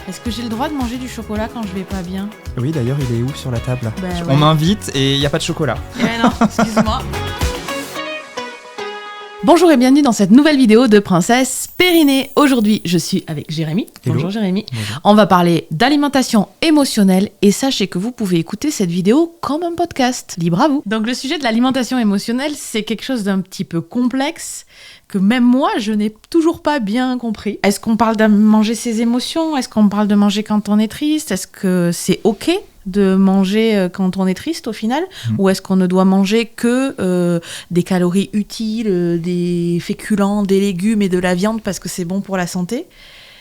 Est-ce que j'ai le droit de manger du chocolat quand je vais pas bien ? Oui, d'ailleurs, il est où sur la table ? On m'invite et il n'y a pas de chocolat. Non, excuse-moi. Bonjour et bienvenue dans cette nouvelle vidéo de Princesse Périnée. Aujourd'hui, je suis avec Jérémy. Hello. Bonjour Jérémy. Bonjour. On va parler d'alimentation émotionnelle et sachez que vous pouvez écouter cette vidéo comme un podcast. Libre à vous. Donc le sujet de l'alimentation émotionnelle, c'est quelque chose d'un petit peu complexe que même moi, je n'ai toujours pas bien compris. Est-ce qu'on parle de manger ses émotions ? Est-ce qu'on parle de manger quand on est triste ? Est-ce que c'est OK de manger quand on est triste au final ? Ou est-ce qu'on ne doit manger que des calories utiles, des féculents, des légumes et de la viande parce que c'est bon pour la santé ?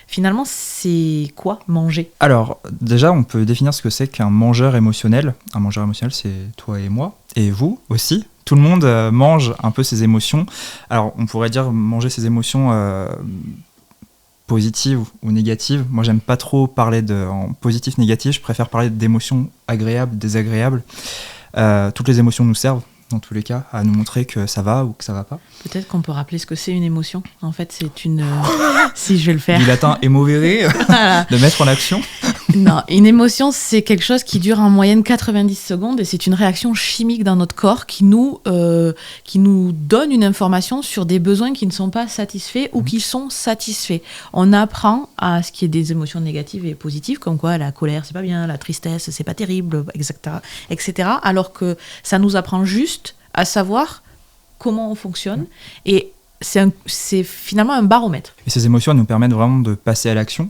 Finalement, c'est quoi manger ? Alors, déjà, on peut définir ce que c'est qu'un mangeur émotionnel. Un mangeur émotionnel, c'est toi et moi, et vous aussi. Tout le monde mange un peu ses émotions. Alors, on pourrait dire manger ses émotions positives ou négatives. Moi, j'aime pas trop parler en positif, négatif. Je préfère parler d'émotions agréables, désagréables. Toutes les émotions nous servent, dans tous les cas, à nous montrer que ça va ou que ça va pas. Peut-être qu'on peut rappeler ce que c'est une émotion. En fait, c'est une... si, je vais le faire. Du latin émovere, Voilà. de mettre en action. Non, une émotion, c'est quelque chose qui dure en moyenne 90 secondes et c'est une réaction chimique dans notre corps qui nous donne une information sur des besoins qui ne sont pas satisfaits ou qui sont satisfaits. On apprend à ce qu'il y ait des émotions négatives et positives, comme quoi la colère, c'est pas bien, la tristesse, c'est pas terrible, etc. Alors que ça nous apprend juste à savoir comment on fonctionne et c'est finalement un baromètre. Et ces émotions elles nous permettent vraiment de passer à l'action.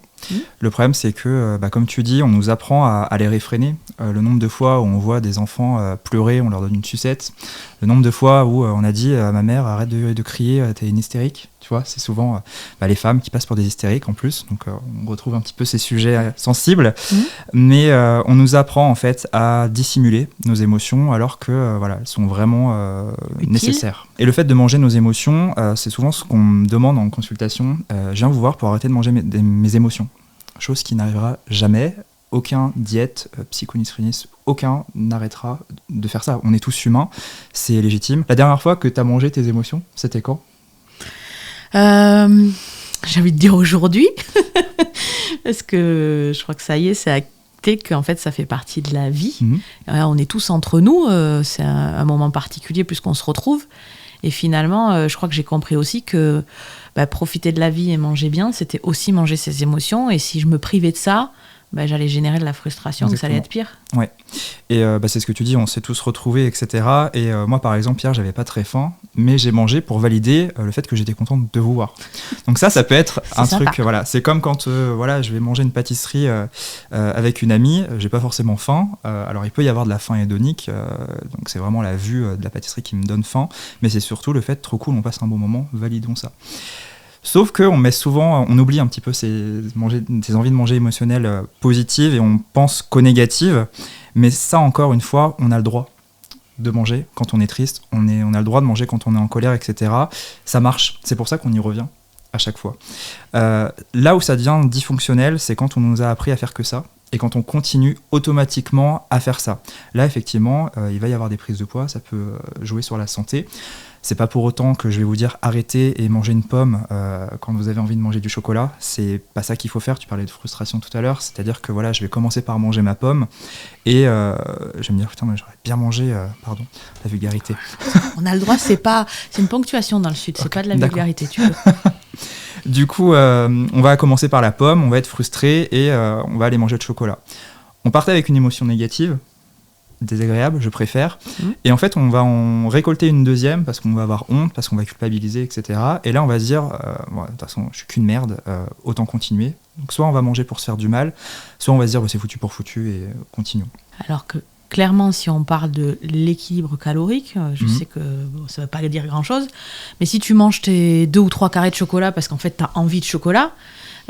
Le problème, c'est que, comme tu dis, on nous apprend à les réfréner. Le nombre de fois où on voit des enfants pleurer, on leur donne une sucette. Le nombre de fois où on a dit à ma mère, arrête de crier, t'es une hystérique. Tu vois, c'est souvent les femmes qui passent pour des hystériques en plus. Donc, on retrouve un petit peu ces sujets sensibles. Mais on nous apprend en fait à dissimuler nos émotions alors que elles sont vraiment nécessaires. Et le fait de manger nos émotions, c'est souvent ce qu'on me demande en consultation. Je viens vous voir pour arrêter de manger mes émotions. Chose qui n'arrivera jamais. Aucun diète, psychonutritionniste, aucun n'arrêtera de faire ça. On est tous humains, c'est légitime. La dernière fois que tu as mangé tes émotions, c'était quand ? J'ai envie de dire aujourd'hui, parce que je crois que ça y est, c'est acté qu'en fait ça fait partie de la vie. On est tous entre nous, c'est un moment particulier puisqu'on se retrouve. Et finalement, je crois que j'ai compris aussi que profiter de la vie et manger bien, c'était aussi manger ses émotions. Et si je me privais de ça, j'allais générer de la frustration, que ça allait être pire. Ouais. Et c'est ce que tu dis, on s'est tous retrouvés, etc. Et moi, par exemple, Pierre, j'avais pas très faim, mais j'ai mangé pour valider le fait que j'étais contente de vous voir. Donc ça peut être un sympa. truc, c'est comme quand je vais manger une pâtisserie avec une amie, j'ai pas forcément faim. Alors il peut y avoir de la faim hédonique, donc c'est vraiment la vue de la pâtisserie qui me donne faim, mais c'est surtout le fait, trop cool, on passe un bon moment, validons ça. Sauf on oublie un petit peu ces envies de manger émotionnelles positives et on pense qu'aux négatives. Mais ça, encore une fois, on a le droit de manger quand on est triste, on a le droit de manger quand on est en colère, etc. Ça marche, c'est pour ça qu'on y revient à chaque fois. Là où ça devient dysfonctionnel, c'est quand on nous a appris à faire que ça et quand on continue automatiquement à faire ça. Là, effectivement, il va y avoir des prises de poids, ça peut jouer sur la santé. C'est pas pour autant que je vais vous dire arrêtez et mangez une pomme quand vous avez envie de manger du chocolat. C'est pas ça qu'il faut faire. Tu parlais de frustration tout à l'heure. C'est-à-dire que je vais commencer par manger ma pomme et je vais me dire putain, mais j'aurais bien mangé. Pardon, la vulgarité. On a le droit, c'est une ponctuation dans le sud, c'est pas de la vulgarité. Tu peux. Du coup, on va commencer par la pomme, on va être frustré et on va aller manger de chocolat. On partait avec une émotion négative. Désagréable, je préfère. Et en fait, on va en récolter une deuxième parce qu'on va avoir honte, parce qu'on va culpabiliser, etc. Et là, on va se dire, de toute façon, je suis qu'une merde, autant continuer. Donc, soit on va manger pour se faire du mal, soit on va se dire, c'est foutu pour foutu et continuons. Alors que, clairement, si on parle de l'équilibre calorique, je sais que ça ne veut pas dire grand-chose, mais si tu manges tes 2 ou 3 carrés de chocolat parce qu'en fait, tu as envie de chocolat,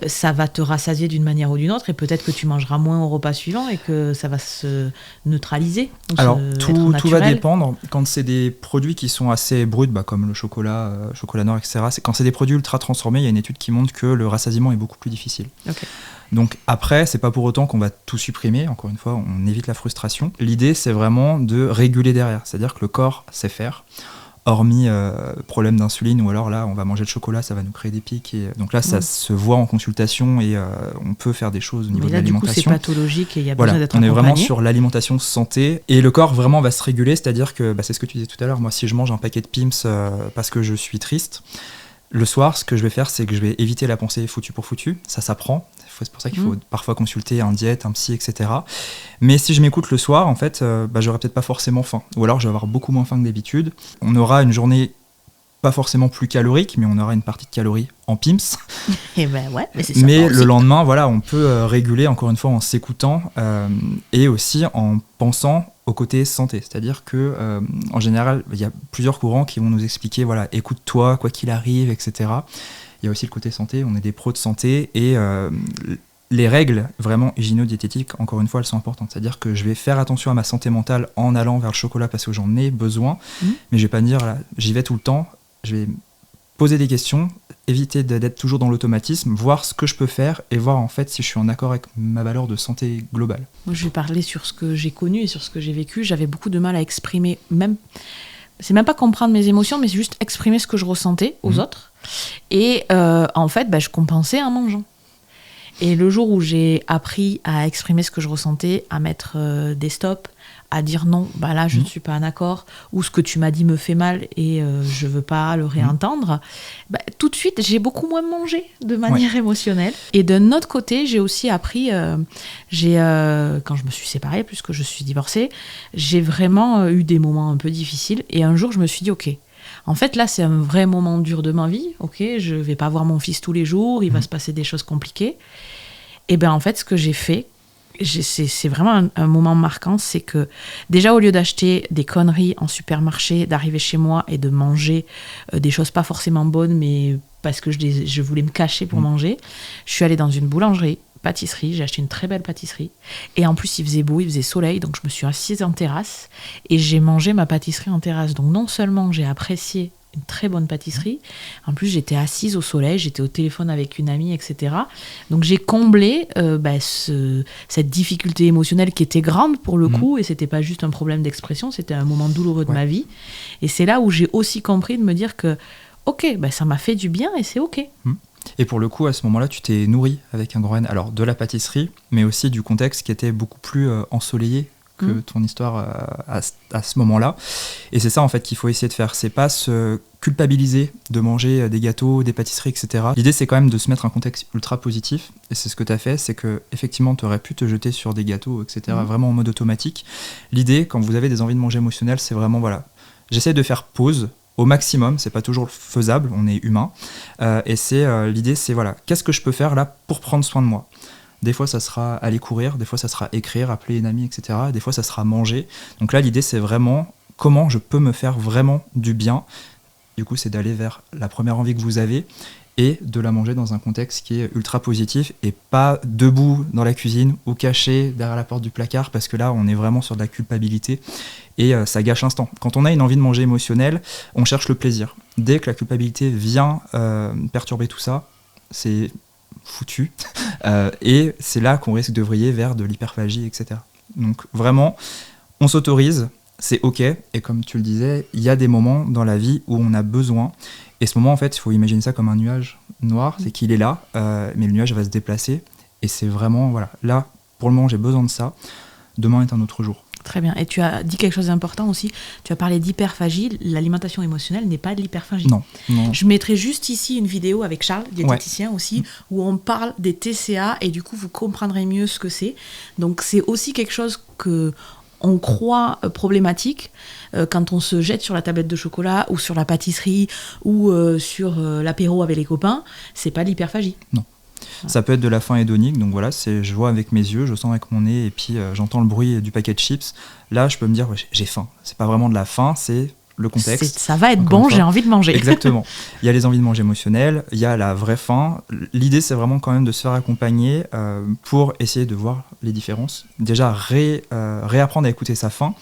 ça va te rassasier d'une manière ou d'une autre et peut-être que tu mangeras moins au repas suivant et que ça va se neutraliser. Alors, tout va dépendre. Quand c'est des produits qui sont assez bruts, comme le chocolat, chocolat noir, etc., quand c'est des produits ultra transformés, il y a une étude qui montre que le rassasiement est beaucoup plus difficile. Okay. Donc après, c'est pas pour autant qu'on va tout supprimer. Encore une fois, on évite la frustration. L'idée, c'est vraiment de réguler derrière. C'est-à-dire que le corps sait faire. hormis problème d'insuline, ou alors là, on va manger le chocolat, ça va nous créer des pics. Et donc là, ça se voit en consultation et on peut faire des choses au niveau de l'alimentation. Du coup, c'est pathologique et il y a besoin d'être accompagné. On est vraiment sur l'alimentation santé et le corps vraiment va se réguler, c'est-à-dire que, c'est ce que tu disais tout à l'heure, moi, si je mange un paquet de Pim's parce que je suis triste, le soir, ce que je vais faire, c'est que je vais éviter la pensée foutu pour foutu. Ça s'apprend. C'est pour ça qu'il faut parfois consulter un diète, un psy, etc. Mais si je m'écoute le soir, en fait, j'aurai peut-être pas forcément faim. Ou alors, je vais avoir beaucoup moins faim que d'habitude. On aura une journée pas forcément plus calorique, mais on aura une partie de calories en Pim's. Et mais c'est ça. Mais le lendemain, voilà, on peut réguler, encore une fois, en s'écoutant et aussi en pensant au côté santé. C'est-à-dire que, en général, il y a plusieurs courants qui vont nous expliquer, voilà, écoute-toi, quoi qu'il arrive, etc. Il y a aussi le côté santé, on est des pros de santé et les règles vraiment hygiéno-diététiques, encore une fois, elles sont importantes. C'est-à-dire que je vais faire attention à ma santé mentale en allant vers le chocolat parce que j'en ai besoin, mais je vais pas me dire, là, j'y vais tout le temps, je vais poser des questions, éviter d'être toujours dans l'automatisme, voir ce que je peux faire et voir en fait si je suis en accord avec ma valeur de santé globale. Moi, je vais parler sur ce que j'ai connu et sur ce que j'ai vécu. J'avais beaucoup de mal à exprimer, c'est même pas comprendre mes émotions, mais c'est juste exprimer ce que je ressentais aux autres. Et en fait, je compensais en mangeant. Et le jour où j'ai appris à exprimer ce que je ressentais, à mettre des stops, à dire non, là je ne suis pas en accord, ou ce que tu m'as dit me fait mal et je veux pas le réentendre, tout de suite j'ai beaucoup moins mangé de manière émotionnelle. Et d'un autre côté, j'ai aussi appris, quand je me suis séparée, puisque je suis divorcée, j'ai vraiment eu des moments un peu difficiles et un jour je me suis dit ok, en fait là c'est un vrai moment dur de ma vie, ok, je vais pas voir mon fils tous les jours, il va se passer des choses compliquées. Et en fait ce que j'ai fait, c'est vraiment un moment marquant, c'est que déjà au lieu d'acheter des conneries en supermarché, d'arriver chez moi et de manger des choses pas forcément bonnes, mais parce que je voulais me cacher pour manger, je suis allée dans une boulangerie, pâtisserie, j'ai acheté une très belle pâtisserie, et en plus il faisait beau, il faisait soleil, donc je me suis assise en terrasse, et j'ai mangé ma pâtisserie en terrasse. Donc non seulement j'ai apprécié une très bonne pâtisserie, en plus j'étais assise au soleil, j'étais au téléphone avec une amie, etc. Donc j'ai comblé cette difficulté émotionnelle qui était grande pour le coup, et c'était pas juste un problème d'expression, c'était un moment douloureux de ma vie. Et c'est là où j'ai aussi compris de me dire que ok, ça m'a fait du bien et c'est ok. Et pour le coup, à ce moment-là, tu t'es nourri avec un grand N, alors de la pâtisserie, mais aussi du contexte qui était beaucoup plus ensoleillé que ton histoire à ce moment-là. Et c'est ça en fait qu'il faut essayer de faire. C'est pas se culpabiliser de manger des gâteaux, des pâtisseries, etc. L'idée c'est quand même de se mettre un contexte ultra positif. Et c'est ce que tu as fait, c'est que effectivement tu aurais pu te jeter sur des gâteaux, etc. Vraiment en mode automatique. L'idée, quand vous avez des envies de manger émotionnelles, c'est vraiment j'essaie de faire pause au maximum. C'est pas toujours faisable, on est humain. Et l'idée c'est qu'est-ce que je peux faire là pour prendre soin de moi. Des fois, ça sera aller courir, des fois, ça sera écrire, appeler une amie, etc. Des fois, ça sera manger. Donc là, l'idée, c'est vraiment comment je peux me faire vraiment du bien. Du coup, c'est d'aller vers la première envie que vous avez et de la manger dans un contexte qui est ultra positif et pas debout dans la cuisine ou caché derrière la porte du placard, parce que là, on est vraiment sur de la culpabilité et ça gâche l'instant. Quand on a une envie de manger émotionnelle, on cherche le plaisir. Dès que la culpabilité vient perturber tout ça, c'est foutu. Et c'est là qu'on risque de vriller vers de l'hyperphagie, etc. Donc vraiment, on s'autorise, c'est ok. Et comme tu le disais, il y a des moments dans la vie où on a besoin. Et ce moment, en fait, il faut imaginer ça comme un nuage noir. C'est qu'il est là, mais le nuage va se déplacer. Et c'est vraiment, là, pour le moment, j'ai besoin de ça. Demain est un autre jour. Très bien. Et tu as dit quelque chose d'important aussi. Tu as parlé d'hyperphagie. L'alimentation émotionnelle n'est pas de l'hyperphagie. Non. Je mettrai juste ici une vidéo avec Charles, diététicien aussi, où on parle des TCA et du coup, vous comprendrez mieux ce que c'est. Donc, c'est aussi quelque chose que on croit problématique quand on se jette sur la tablette de chocolat ou sur la pâtisserie ou sur l'apéro avec les copains. C'est pas l'hyperphagie. Non. Ça peut être de la faim hédonique, donc je vois avec mes yeux, je sens avec mon nez et puis j'entends le bruit du paquet de chips. Là, je peux me dire j'ai faim. C'est pas vraiment de la faim, c'est le contexte. Ça va être bon, j'ai envie de manger. Exactement. Il y a les envies de manger émotionnelles, il y a la vraie faim. L'idée, c'est vraiment quand même de se faire accompagner pour essayer de voir les différences. Déjà, réapprendre à écouter sa faim.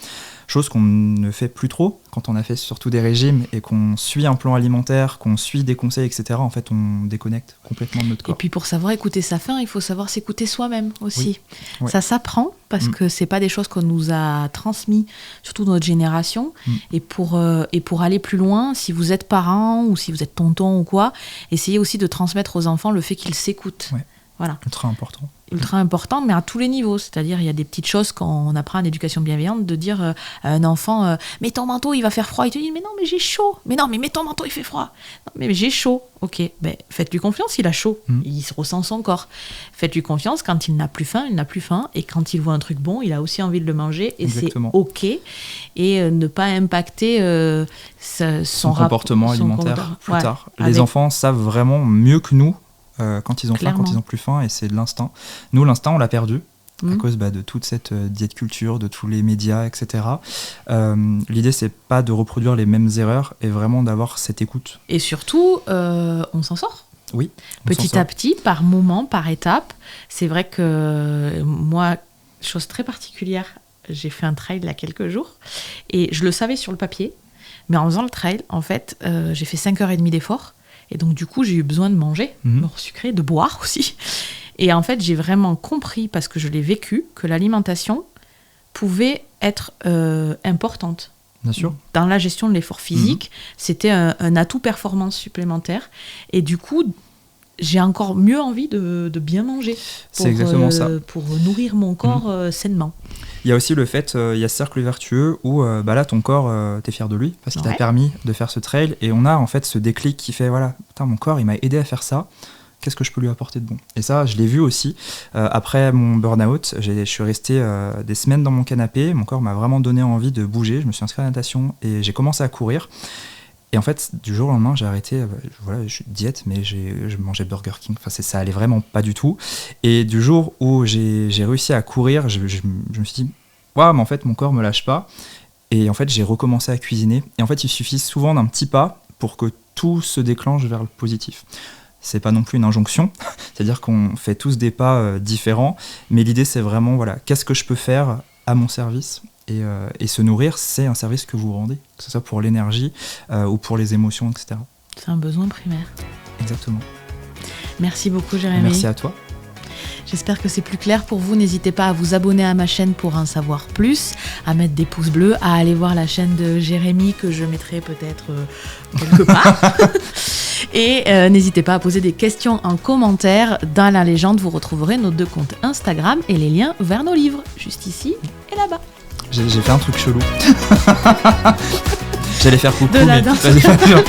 chose qu'on ne fait plus trop quand on a fait surtout des régimes et qu'on suit un plan alimentaire, qu'on suit des conseils, etc. En fait, on déconnecte complètement de notre corps. Et puis pour savoir écouter sa faim, il faut savoir s'écouter soi-même aussi. Oui. Ça s'apprend parce que c'est pas des choses qu'on nous a transmises, surtout notre génération. Et pour aller plus loin, si vous êtes parent ou si vous êtes tonton ou quoi, essayez aussi de transmettre aux enfants le fait qu'ils s'écoutent. Ouais. Voilà. Ultra important, mais à tous les niveaux. C'est-à-dire, il y a des petites choses qu'on apprend en éducation bienveillante, de dire à un enfant mais ton manteau, il va faire froid. Il te dit mais non, mais j'ai chaud. Mais non, mais ton manteau, il fait froid. Non, mais j'ai chaud. Ok, faites-lui confiance, il a chaud. Il se ressent son corps. Faites-lui confiance, quand il n'a plus faim, il n'a plus faim. Et quand il voit un truc bon, il a aussi envie de le manger. Et Exactement. c'est ok. Et ne pas impacter son comportement alimentaire plus tard. Les enfants savent vraiment mieux que nous quand ils ont faim, quand ils ont plus faim, et c'est de l'instinct. Nous, l'instinct, on l'a perdu à cause de toute cette diète culture, de tous les médias, etc. L'idée, c'est pas de reproduire les mêmes erreurs et vraiment d'avoir cette écoute. Et surtout, on s'en sort. Oui. Petit à petit, par moment, par étape. C'est vrai que moi, chose très particulière, j'ai fait un trail il y a quelques jours et je le savais sur le papier, mais en faisant le trail, en fait, j'ai fait 5h30 d'effort. Et donc, du coup, j'ai eu besoin de manger, de sucrer, de boire aussi. Et en fait, j'ai vraiment compris, parce que je l'ai vécu, que l'alimentation pouvait être importante. Bien sûr. Dans la gestion de l'effort physique, c'était un atout performance supplémentaire. Et du coup, j'ai encore mieux envie de bien manger. C'est exactement ça. Pour nourrir mon corps sainement. Il y a aussi le fait, il y a ce cercle vertueux où là, ton corps, t'es fier de lui parce qu'il t'a permis de faire ce trail. Et on a en fait ce déclic qui fait, voilà, putain, mon corps, il m'a aidé à faire ça. Qu'est-ce que je peux lui apporter de bon ? Et ça, je l'ai vu aussi. Après mon burn-out, je suis resté des semaines dans mon canapé. Mon corps m'a vraiment donné envie de bouger. Je me suis inscrit à la natation et j'ai commencé à courir. Et en fait, du jour au lendemain, j'ai arrêté. Je suis diète, mais je mangeais Burger King. Enfin, ça allait vraiment pas du tout. Et du jour où j'ai réussi à courir, je me suis dit, waouh, mais en fait, mon corps me lâche pas. Et en fait, j'ai recommencé à cuisiner. Et en fait, il suffit souvent d'un petit pas pour que tout se déclenche vers le positif. C'est pas non plus une injonction, c'est-à-dire qu'on fait tous des pas différents, mais l'idée, c'est vraiment, voilà, qu'est-ce que je peux faire à mon service ? Et se nourrir, c'est un service que vous rendez, que ce soit pour l'énergie ou pour les émotions, etc. C'est un besoin primaire. Exactement. Merci beaucoup, Jérémy. Merci à toi. J'espère que c'est plus clair pour vous. N'hésitez pas à vous abonner à ma chaîne pour en savoir plus, à mettre des pouces bleus, à aller voir la chaîne de Jérémy que je mettrai peut-être quelque part. Et n'hésitez pas à poser des questions en commentaire. Dans la légende, vous retrouverez nos 2 comptes Instagram et les liens vers nos livres, juste ici et là-bas. J'ai fait un truc chelou. J'allais faire coucou, de la mais danse. vas-y.